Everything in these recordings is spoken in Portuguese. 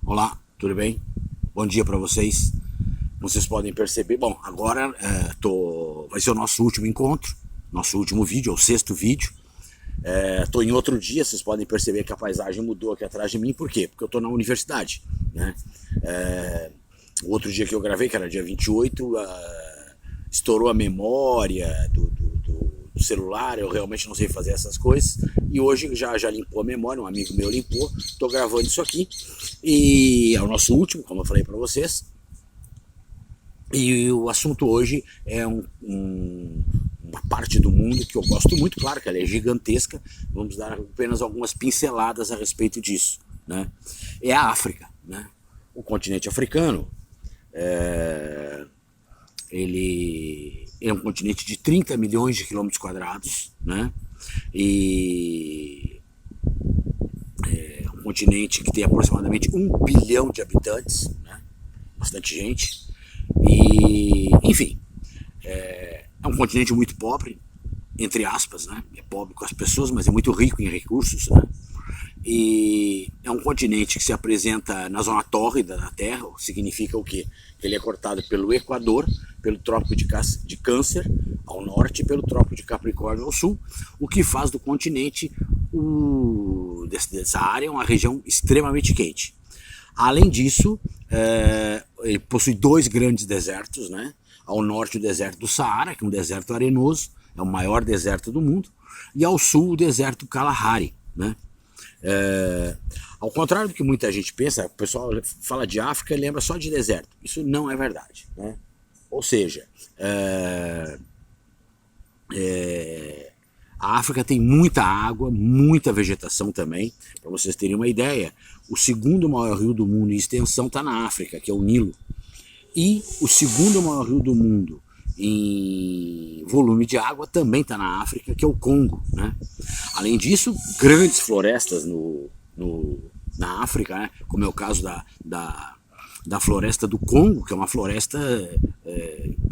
Olá, tudo bem? Bom dia para vocês. Como vocês podem perceber, bom, agora vai ser o nosso último encontro, nosso último vídeo, é o sexto vídeo. Estou em outro dia, vocês podem perceber que a paisagem mudou aqui atrás de mim, por quê? Porque eu estou na universidade, né? O outro dia que eu gravei, que era dia 28, estourou a memória do celular, eu realmente não sei fazer essas coisas, e hoje já limpou a memória, um amigo meu limpou, estou gravando isso aqui, e é o nosso último, como eu falei para vocês, e o assunto hoje é uma parte do mundo que eu gosto muito, claro que ela é gigantesca, vamos dar apenas algumas pinceladas a respeito disso, né? É a África, né? O continente africano, ele é um continente de 30 milhões de quilômetros quadrados, né? E é um continente que tem aproximadamente 1 bilhão de habitantes, né? Bastante gente. E, enfim, é um continente muito pobre, entre aspas, né? É pobre com as pessoas, mas é muito rico em recursos, né? E é um continente que se apresenta na zona tórrida da Terra, significa o quê? Que ele é cortado pelo Equador, pelo Trópico de Câncer ao norte e pelo Trópico de Capricórnio ao sul, o que faz do continente, dessa área, uma região extremamente quente. Além disso, ele possui 2 grandes desertos, né? Ao norte o deserto do Saara, que é um deserto arenoso, é o maior deserto do mundo, e ao sul o deserto Kalahari, né? Ao contrário do que muita gente pensa, o pessoal fala de África e lembra só de deserto. Isso não é verdade, né? Ou seja, a África tem muita água, muita vegetação também. Para vocês terem uma ideia, o segundo maior rio do mundo em extensão está na África, que é o Nilo. E o segundo maior rio do mundo em volume de água também está na África, que é o Congo, né? Além disso, grandes florestas na África, né? Como é o caso da floresta do Congo, que é uma floresta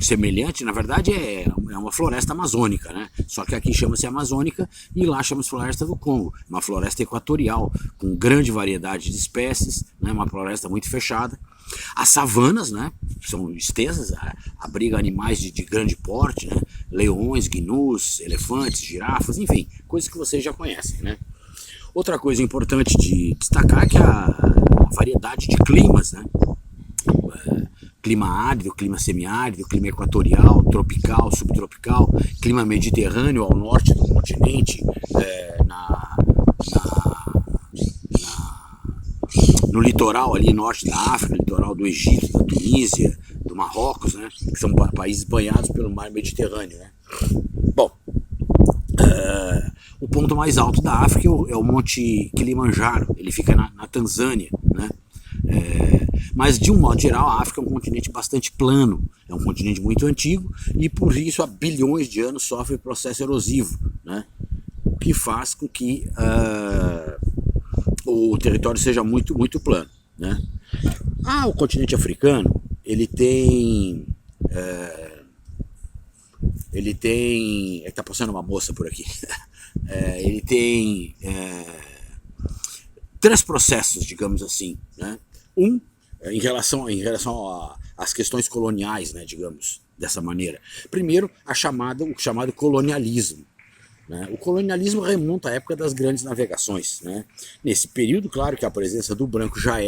semelhante, na verdade é uma floresta amazônica, né? Só que aqui chama-se amazônica e lá chama-se floresta do Congo, uma floresta equatorial, com grande variedade de espécies, né? Uma floresta muito fechada. As savanas, né, são extensas, abriga animais de grande porte, né, leões, gnus, elefantes, girafas, enfim, coisas que vocês já conhecem, né. Outra coisa importante de destacar é que a variedade de climas, né, clima árido, clima semiárido, clima equatorial, tropical, subtropical, clima mediterrâneo ao norte do continente, no litoral ali norte da África, litoral do Egito, da Tunísia, do Marrocos, né, que são países banhados pelo mar Mediterrâneo, né. Bom, o ponto mais alto da África é o Monte Kilimanjaro, ele fica na Tanzânia, né. Mas de um modo geral a África é um continente bastante plano, é um continente muito antigo e por isso há bilhões de anos sofre processo erosivo, né, o que faz com que o território seja muito, muito plano, né? O continente africano, ele tem... Está passando uma moça por aqui. Ele tem 3 processos, digamos assim, né? Em relação às questões coloniais, né, digamos, dessa maneira. Primeiro, o chamado colonialismo. O colonialismo remonta à época das grandes navegações, né? Nesse período, claro que a presença do branco já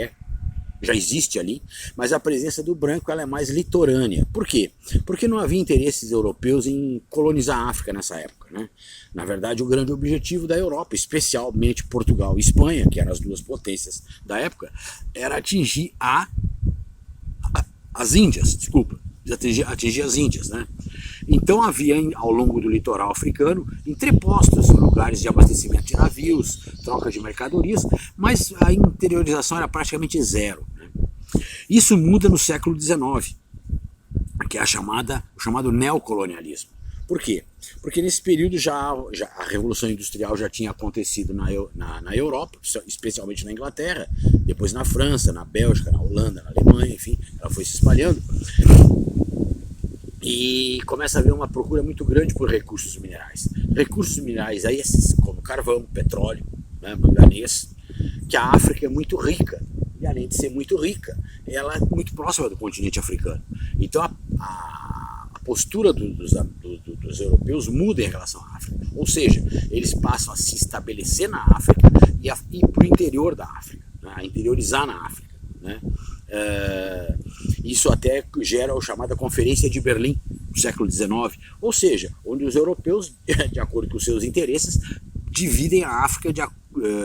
existe ali, mas a presença do branco ela é mais litorânea. Por quê? Porque não havia interesses europeus em colonizar a África nessa época, né? Na verdade, o grande objetivo da Europa, especialmente Portugal e Espanha, que eram as 2 potências da época, era atingir as Índias, atingir as Índias, né? Então havia ao longo do litoral africano entrepostos, lugares de abastecimento de navios, troca de mercadorias, mas a interiorização era praticamente zero, né? Isso muda no século XIX, que é o chamado neocolonialismo. Por quê? Porque nesse período já a Revolução Industrial já tinha acontecido na Europa, especialmente na Inglaterra, depois na França, na Bélgica, na Holanda, na Alemanha, enfim, ela foi se espalhando. E começa a haver uma procura muito grande por recursos minerais. Recursos minerais esses como carvão, petróleo, né, manganês, que a África é muito rica e além de ser muito rica, ela é muito próxima do continente africano. Então a postura dos europeus muda em relação à África, ou seja, eles passam a se estabelecer na África e ir para o interior da África, né, a interiorizar na África, né. Isso até gera a chamada Conferência de Berlim, do século XIX, ou seja, onde os europeus, de acordo com os seus interesses, dividem a África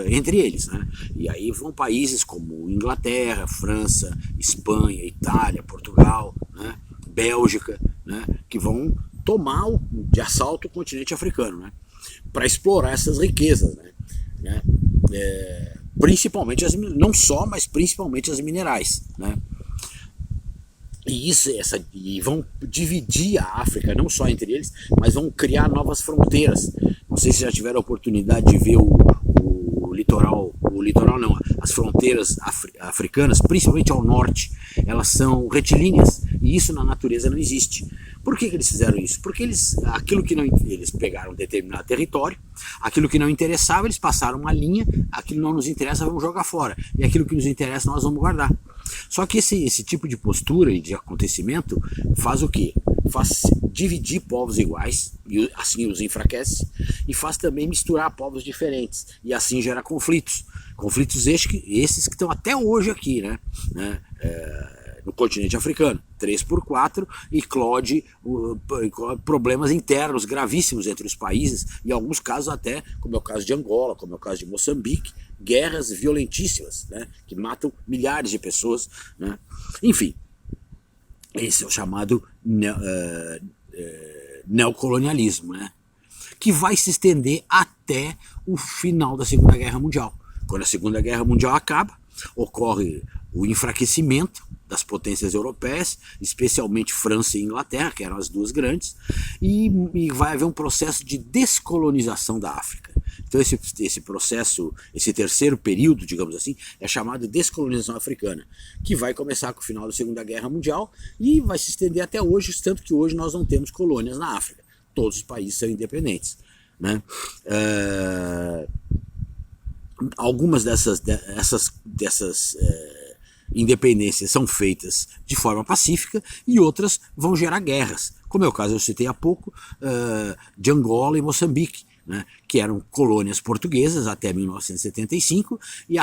entre eles, né? E aí vão países como Inglaterra, França, Espanha, Itália, Portugal, né? Bélgica, né? Que vão tomar de assalto o continente africano, né? Para explorar essas riquezas, né? Principalmente não só, mas principalmente as minerais, né? E vão dividir a África, não só entre eles, mas vão criar novas fronteiras. Não sei se já tiveram a oportunidade de ver o litoral não, as fronteiras africanas, principalmente ao norte, elas são retilíneas, e isso na natureza não existe. Por que eles fizeram isso? Porque eles pegaram um determinado território, aquilo que não interessava, eles passaram uma linha, aquilo não nos interessa, vamos jogar fora, e aquilo que nos interessa, nós vamos guardar. Só que esse tipo de postura e de acontecimento faz o quê? Faz dividir povos iguais, e assim os enfraquece, e faz também misturar povos diferentes, e assim gera conflitos. Conflitos esses que estão até hoje aqui, né? No continente africano, 3x4, e eclode problemas internos gravíssimos entre os países, e em alguns casos até, como é o caso de Angola, como é o caso de Moçambique, guerras violentíssimas, né, que matam milhares de pessoas, né? Enfim, esse é o chamado neocolonialismo, né, que vai se estender até o final da Segunda Guerra Mundial. Quando a Segunda Guerra Mundial acaba, ocorre o enfraquecimento das potências europeias, especialmente França e Inglaterra, que eram as duas grandes, e vai haver um processo de descolonização da África. Então esse processo, esse terceiro período, digamos assim, é chamado de descolonização africana, que vai começar com o final da Segunda Guerra Mundial e vai se estender até hoje, tanto que hoje nós não temos colônias na África. Todos os países são independentes, né? Algumas dessas independências são feitas de forma pacífica e outras vão gerar guerras, como é o caso, eu citei há pouco, de Angola e Moçambique, né, que eram colônias portuguesas até 1975 e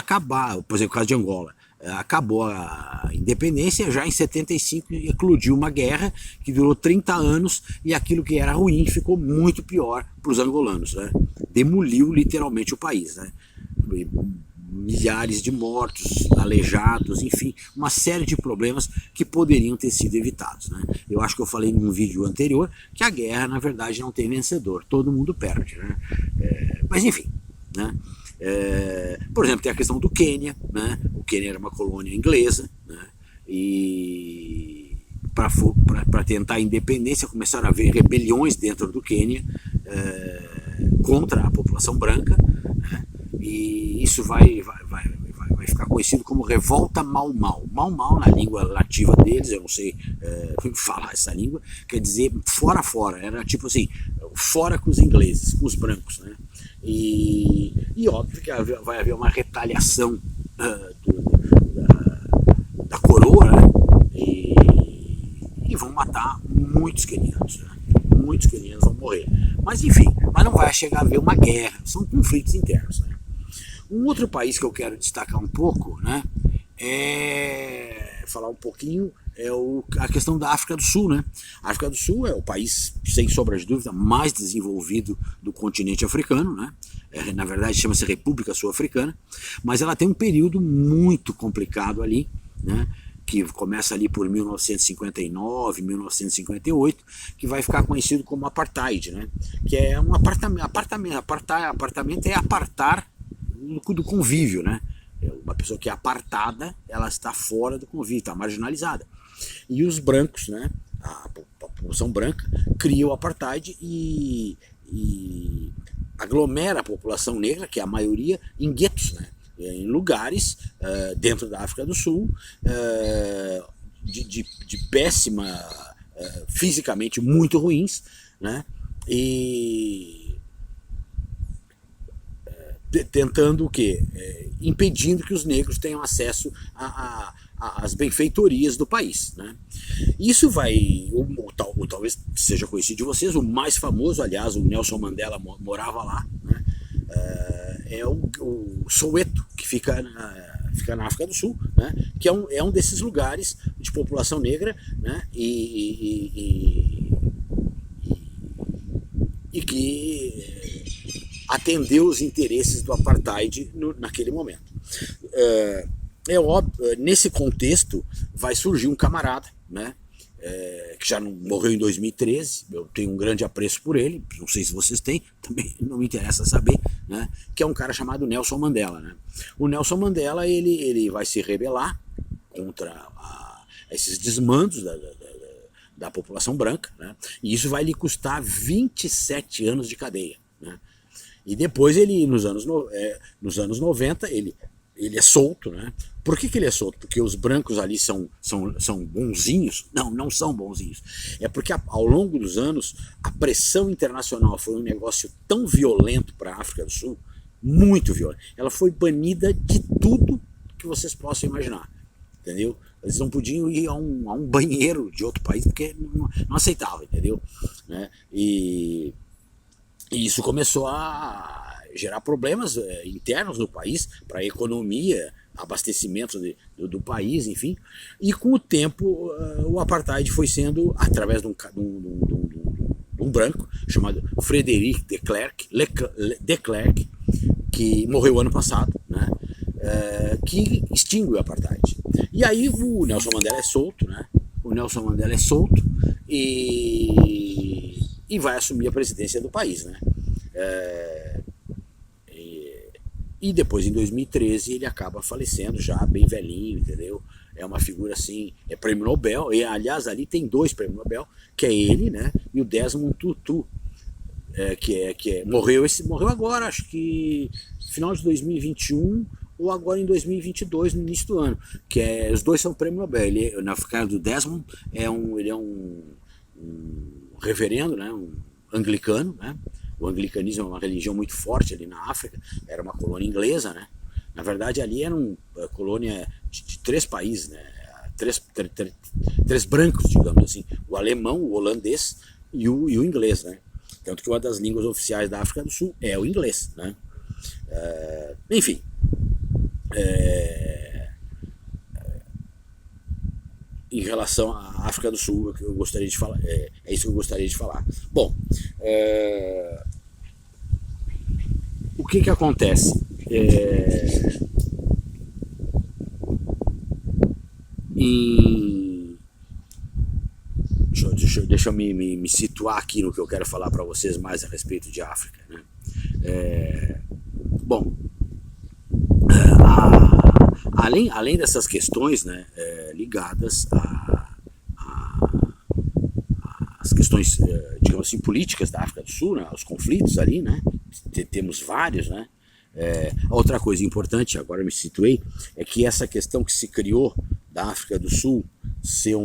por exemplo, o caso de Angola, acabou a independência, já em 75 eclodiu uma guerra que durou 30 anos e aquilo que era ruim ficou muito pior para os angolanos, né, demoliu literalmente o país, né, milhares de mortos, aleijados, enfim, uma série de problemas que poderiam ter sido evitados, né? Eu acho que eu falei num vídeo anterior que a guerra, na verdade, não tem vencedor, todo mundo perde, né? Mas enfim, né? Por exemplo, tem a questão do Quênia, né? O Quênia era uma colônia inglesa, né? E para tentar a independência começaram a haver rebeliões dentro do Quênia contra a população branca, né? E isso vai ficar conhecido como Revolta Mau Mau. Mau Mau, na língua nativa deles, eu não sei falar essa língua, quer dizer fora fora, era tipo assim, fora com os ingleses, com os brancos, né? E óbvio que vai haver uma retaliação da coroa, né? E vão matar muitos quenianos, né? Muitos quenianos vão morrer. Mas enfim, não vai chegar a haver uma guerra, são conflitos internos, né? Um outro país que eu quero destacar um pouco, né, falar um pouquinho, a questão da África do Sul, né? A África do Sul é o país, sem sombra de dúvida, mais desenvolvido do continente africano, né? Na verdade chama-se República Sul-Africana, mas ela tem um período muito complicado ali, né? Que começa ali por 1959, 1958, que vai ficar conhecido como apartheid, né? Que é um apartamento é apartar do convívio, né? Uma pessoa que é apartada, ela está fora do convívio, está marginalizada. E os brancos, né? A população branca cria o apartheid e aglomera a população negra, que é a maioria, em guetos, né? Em lugares dentro da África do Sul de péssima, fisicamente muito ruins, né? E tentando o quê? Impedindo que os negros tenham acesso às benfeitorias do país, né? Isso vai, talvez seja conhecido de vocês, o mais famoso, aliás, o Nelson Mandela morava lá, né? É o Soweto, que fica na África do Sul, né? Que é um desses lugares de população negra, né? E que atendeu os interesses do apartheid naquele momento. É óbvio, nesse contexto vai surgir um camarada, né? Que já morreu em 2013, eu tenho um grande apreço por ele, não sei se vocês têm, também não me interessa saber, né? Que é um cara chamado Nelson Mandela, né? O Nelson Mandela ele vai se rebelar contra esses desmandos da população branca, né? E isso vai lhe custar 27 anos de cadeia, né? E depois ele, nos anos 90, ele é solto, né? Por que ele é solto? Porque os brancos ali são bonzinhos? Não, não são bonzinhos. É porque ao longo dos anos a pressão internacional foi um negócio tão violento para a África do Sul, muito violento. Ela foi banida de tudo que vocês possam imaginar, entendeu? Eles não podiam ir a um banheiro de outro país porque não aceitavam, entendeu? Né? E isso começou a gerar problemas internos no país, para a economia, abastecimento do país, enfim. E com o tempo o apartheid foi sendo, através de um branco chamado Frederic de Klerk, que morreu ano passado, né? Que extingue o apartheid. E aí o Nelson Mandela é solto, né? O Nelson Mandela é solto e vai assumir a presidência do país, né? E depois, em 2013, ele acaba falecendo já bem velhinho, entendeu? É uma figura assim, é prêmio Nobel, e aliás ali tem 2 prêmios Nobel, que é ele, né? E o Desmond Tutu, morreu agora, acho que final de 2021 ou agora em 2022, no início do ano, os 2 são prêmio Nobel. Na caso do Desmond, ele é um reverendo, né? Um anglicano, né? O anglicanismo é uma religião muito forte ali na África, era uma colônia inglesa, né? Na verdade ali era uma colônia de 3 países, né? Três brancos, digamos assim, o alemão, o holandês e o inglês, né? Tanto que uma das línguas oficiais da África do Sul é o inglês, né? Enfim, em relação à África do Sul, eu gostaria de falar, é isso que eu gostaria de falar. Bom, o que acontece? Deixa eu me situar aqui no que eu quero falar para vocês mais a respeito de África, né? Bom, além dessas questões, né, ligadas às questões, digamos assim, políticas da África do Sul, né, os conflitos ali, né, temos vários, né. Outra coisa importante, agora me situei, é que essa questão que se criou da África do Sul ser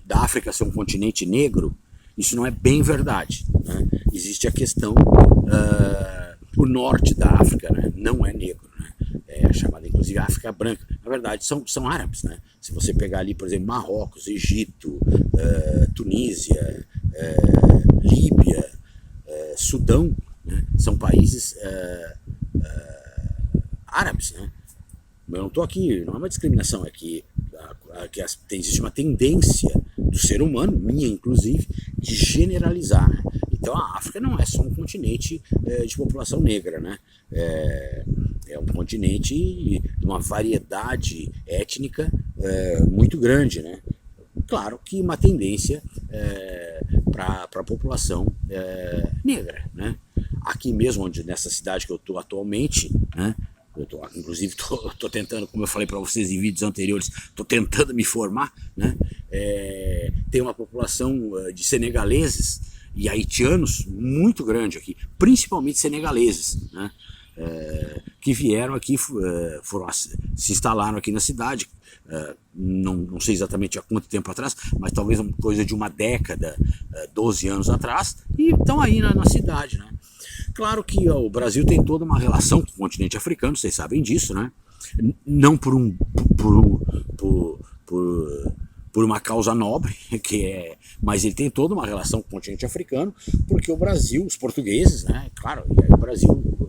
da África ser um continente negro, isso não é bem verdade, né? Existe a questão, o norte da África, né, não é negro, né? É chamada inclusive África Branca. Na verdade são árabes, né? Se você pegar ali, por exemplo, Marrocos, Egito, Tunísia, Líbia, Sudão, né? São países árabes, né? Eu não estou aqui, não é uma discriminação, é que existe uma tendência do ser humano, minha inclusive, de generalizar, né? Então a África não é só um continente de população negra, né? É um continente de uma variedade étnica muito grande, né? Claro que uma tendência para a população negra, né? Aqui mesmo, nessa cidade que eu estou atualmente, né? Inclusive estou tentando, como eu falei para vocês em vídeos anteriores, estou tentando me formar, né? Tem uma população de senegaleses e haitianos muito grande aqui, principalmente senegaleses, né? Que vieram aqui, se instalaram aqui na cidade, não sei exatamente há quanto tempo atrás, mas talvez coisa de uma década, 12 anos atrás, e estão aí na cidade, né? Claro que o Brasil tem toda uma relação com o continente africano, vocês sabem disso, né? Não por uma causa nobre, mas ele tem toda uma relação com o continente africano, porque o Brasil, os portugueses, né? Claro, o Brasil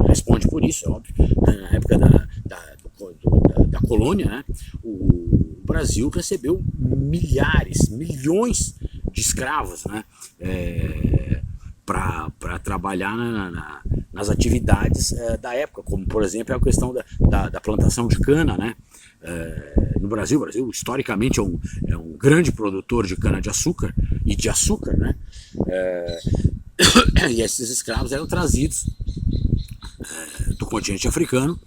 responde por isso, é óbvio. Na época da colônia, né? O Brasil recebeu milhões de escravos, né? Para trabalhar nas atividades da época, como por exemplo a questão da plantação de cana, né? No Brasil, o Brasil historicamente é um grande produtor de cana-de-açúcar e de açúcar, né? E esses escravos eram trazidos do continente africano,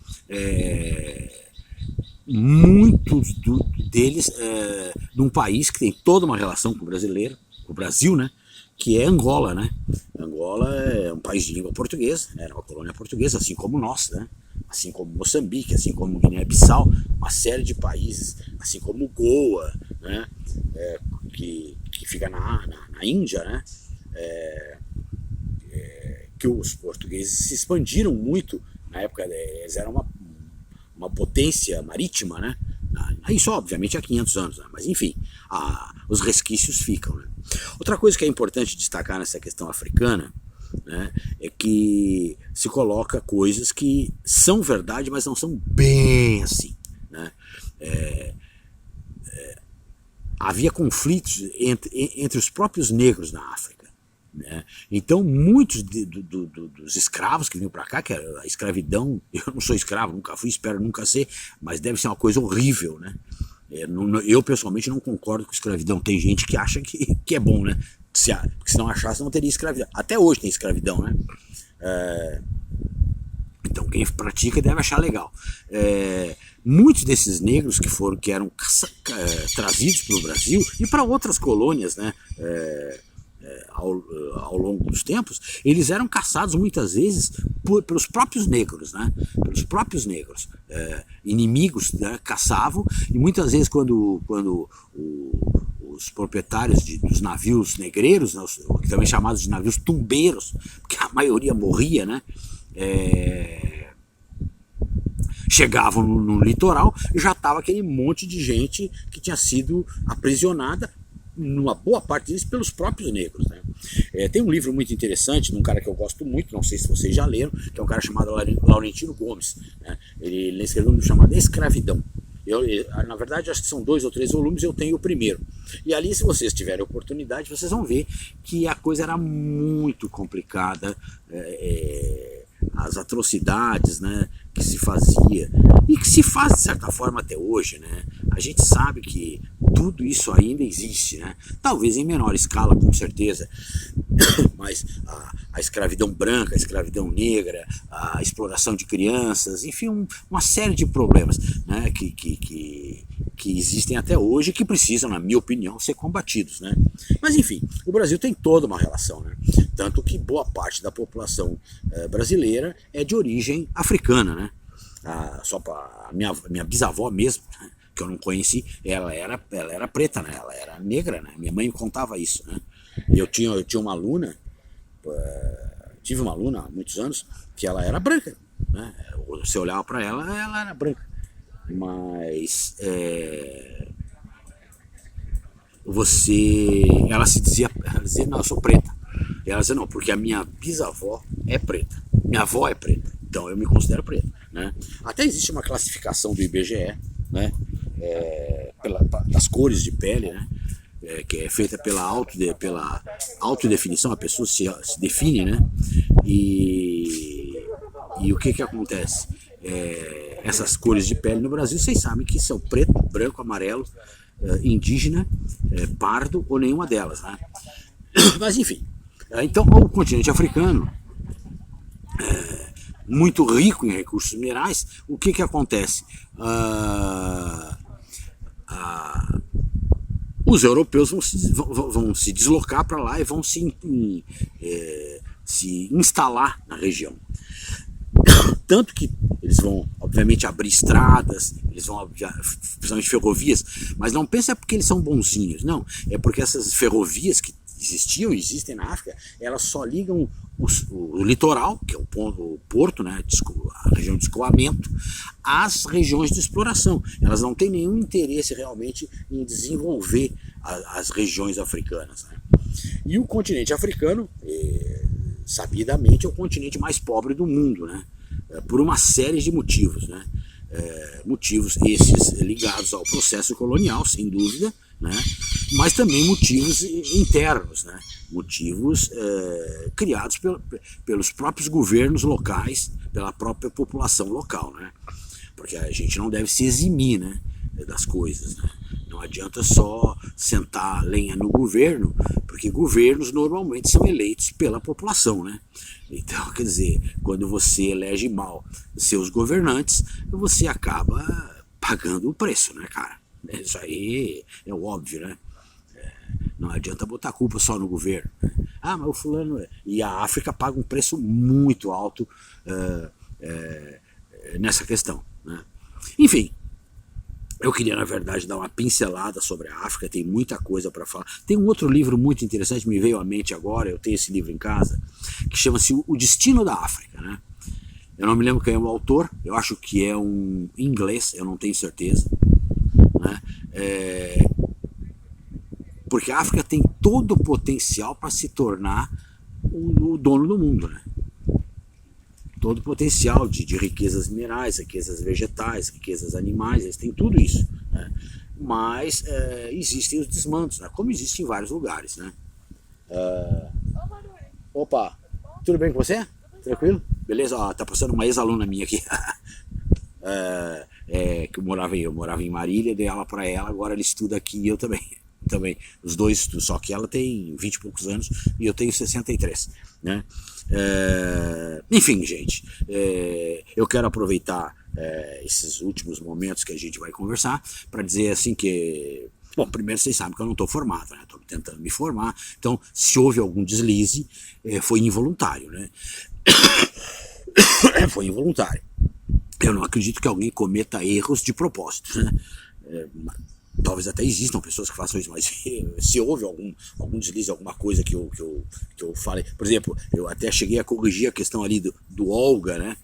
muitos deles de um país que tem toda uma relação com o Brasil, né? Que é Angola, né? Angola é um país de língua portuguesa, era uma colônia portuguesa, assim como nós, né? Assim como Moçambique, assim como Guiné-Bissau, uma série de países, assim como Goa, né? Que fica na Índia, né? Que os portugueses se expandiram muito na época, eles eram uma potência marítima, né? Isso obviamente há 500 anos, né? Mas enfim, os resquícios ficam, né? Outra coisa que é importante destacar nessa questão africana, né, é que se coloca coisas que são verdade, mas não são bem assim, né? Havia conflitos entre os próprios negros na África, né? Então muitos dos escravos que vinham para cá, que era a escravidão, eu não sou escravo, nunca fui, espero nunca ser, mas deve ser uma coisa horrível, né? Eu pessoalmente não concordo com escravidão. Tem gente que acha que é bom, né? Porque se não achasse não teria escravidão. Até hoje tem escravidão, né? Então quem pratica deve achar legal. Muitos desses negros que eram trazidos para o Brasil e para outras colônias, né? Ao longo dos tempos, eles eram caçados muitas vezes pelos próprios negros, né? Pelos próprios negros. Inimigos, né? Caçavam, e muitas vezes quando os proprietários dos navios negreiros, né? Também chamados de navios tumbeiros, porque a maioria morria, né? Chegavam no litoral e já estava aquele monte de gente que tinha sido aprisionada, numa boa parte deles pelos próprios negros, né? Tem um livro muito interessante de um cara que eu gosto muito, não sei se vocês já leram, que é um cara chamado Laurentino Gomes, né? Ele escreveu um livro chamado Escravidão. Na verdade, acho que são 2 ou 3 volumes, eu tenho o primeiro. E ali, se vocês tiverem oportunidade, vocês vão ver que a coisa era muito complicada, as atrocidades, né, que se fazia e que se faz de certa forma até hoje, né? A gente sabe que tudo isso ainda existe, né? Talvez em menor escala, com certeza, mas a escravidão branca, a escravidão negra, a exploração de crianças, enfim, uma série de problemas, né, que existem até hoje e que precisam, na minha opinião, ser combatidos, né? Mas enfim, o Brasil tem toda uma relação, né? Tanto que boa parte da população brasileira é de origem africana, né? A minha bisavó mesmo, né, que eu não conheci, ela era preta, né? Ela era negra, né? Minha mãe me contava isso, né? Eu tinha uma aluna, tive uma aluna há muitos anos, que ela era branca, né? Você olhava para ela era branca, mas ela dizia, não, eu sou preta. E ela dizia, não, porque a minha bisavó é preta, minha avó é preta, então eu me considero preta, né? Até existe uma classificação do IBGE, né? Das cores de pele, né? Que é feita pela autodefinição, a pessoa se define, né? E o que acontece? Essas cores de pele no Brasil, vocês sabem que são preto, branco, amarelo, indígena, pardo ou nenhuma delas, né? Mas enfim, então o continente africano, muito rico em recursos minerais, o que acontece? Os europeus vão se deslocar para lá e vão se instalar na região. Tanto que eles vão, obviamente, abrir estradas, eles vão, principalmente ferrovias, mas não pensa porque eles são bonzinhos, não. É porque essas ferrovias que existiam e existem na África, elas só ligam o litoral, que é o porto, né, a região de escoamento, às regiões de exploração. Elas não têm nenhum interesse realmente em desenvolver as regiões africanas, né? E o continente africano, sabidamente, é o continente mais pobre do mundo, né? Por uma série de motivos, né? Motivos esses ligados ao processo colonial, sem dúvida, né? Mas também motivos internos, né? Motivos criados pelos próprios governos locais, pela própria população local, né? Porque a gente não deve se eximir, né, das coisas, né? Não adianta só sentar lenha no governo, porque governos normalmente são eleitos pela população, né? Então, quer dizer, quando você elege mal seus governantes, você acaba pagando o preço, né, cara? Isso aí é óbvio, né? Não adianta botar a culpa só no governo. Ah, mas o fulano... E a África paga um preço muito alto nessa questão, né? Enfim, eu queria, na verdade, dar uma pincelada sobre a África, tem muita coisa para falar. Tem um outro livro muito interessante, me veio à mente agora, eu tenho esse livro em casa, que chama-se O Destino da África, né? Eu não me lembro quem é o autor, eu acho que é um inglês, eu não tenho certeza, né? Porque a África tem todo o potencial para se tornar o dono do mundo, né? Todo o potencial de riquezas minerais, riquezas vegetais, riquezas animais, eles têm tudo isso, né? Mas existem os desmandos, né? Como existem em vários lugares, né? Opa, tudo bem com você? Tranquilo? Beleza? Ó, tá passando uma ex-aluna minha aqui. Que eu morava em Marília, dei aula para ela, agora ela estuda aqui e eu também. Os dois estudam, só que ela tem 20 e poucos anos e eu tenho 63, né? Enfim, gente, eu quero aproveitar esses últimos momentos que a gente vai conversar para dizer assim que, bom, primeiro vocês sabem que eu não estou formado, né? Estou tentando me formar, então se houve algum deslize, foi involuntário, né? Foi involuntário. Eu não acredito que alguém cometa erros de propósito, né? Talvez até existam pessoas que façam isso, mas se houve algum deslize, alguma coisa que eu falei, por exemplo, eu até cheguei a corrigir a questão ali do Olga, né?